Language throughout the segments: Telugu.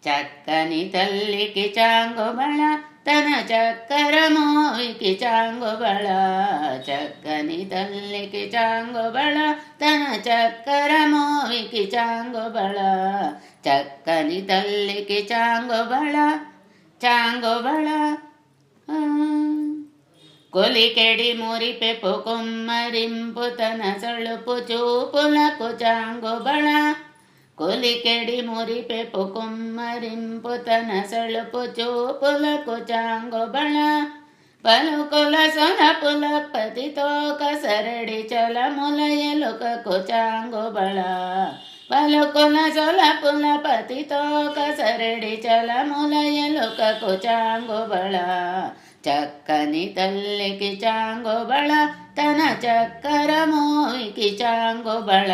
చక్కని తల్లికి చాంగుబళ తన చక్కర మోవికి చాంగుబళ. చక్కని తల్లికి చాంగుబళ తన చక్కర మోవికి చాంగుబళ. చక్కని తల్లికి చాంగుబళ చాంగుబళ. కొలికెడి మురిపెపు కుమ్మరింపు తన సొలుపు చూపులకు చాంగుబళ. కొలికెడి మురిపెపు కుమ్మరింపు తన సొలుపు చూపులకు చాంగుబళ. పలుకుల సొనపుల పతితో కసరడి చలముల ఎలుకకు చాంగుబళ. పలుకుల సొలపుల పతితో కసరడి చలముల ఎలుకకు చాంగుబళ. చక్కని తల్లికి చాంగుబళ తన చక్కర మోవికి చాంగుబళ.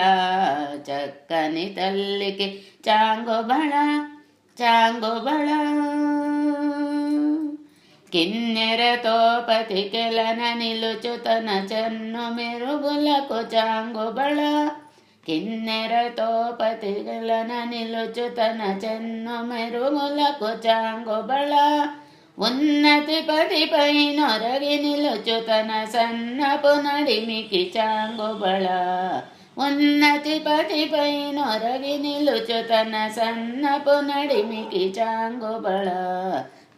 చక్కని తల్లికి చాంగుబళ చాంగుబళ. కిన్నెరతో పతికెలన నిలుచు తన చన్ను మెరుగులకు చాంగుబళ. కిన్నెరతో పతికెలన నిలుచు తన చన్ను మెరుగులకు చాంగుబళ. ఉన్నతి పతిపై నొరగి నిలుచు తన సన్నపు నడిమికి చాంగుబళ. ఉన్నతి పతిపై నొరగి నిలుచు తన సన్నపు నడిమికి చాంగుబళ.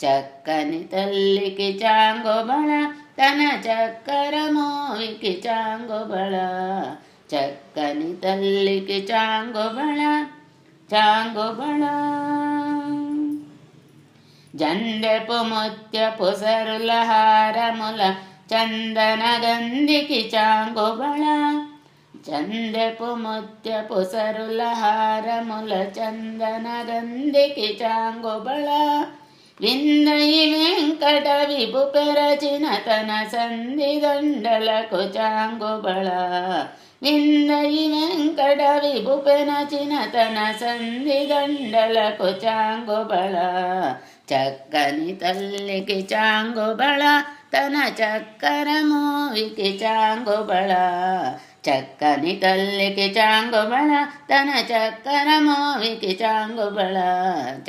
చక్కని తల్లికి చాంగుబళ తన చక్కర మోవికి చాంగుబళ. చక్కని తల్లికి చాంగుబళ చాంగుబళ. జండెపు ముత్యపు సరుల హారముల చందన గంధికి చాంగుబళ. చందెపు ముత్యపు సరుల హారముల చందన గంధికి చాంగుబళ. విందయి వెంకట విభు పెరచిన తన సంధి దండలకు చాంగుబళ. విందయి వెంకట విభు పెరచిన తన సంధి దండలకు చాంగుబళ. చక్కని తల్లికి చాంగుబళ తన చక్కర మోవికి చాంగుబళ. చక్కని తల్లికి చాంగుబళ తన చక్కర మోవికి చాంగుబళ.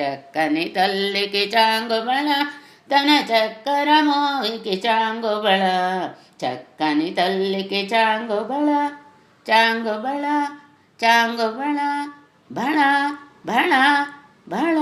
చక్కని తల్లికి చాంగుబళ తన చక్కర మోవికి చాంగుబళ. చక్కని తల్లికి చాంగుబళ చాంగుబళ చాంగుబళ. బళ బళ బళ.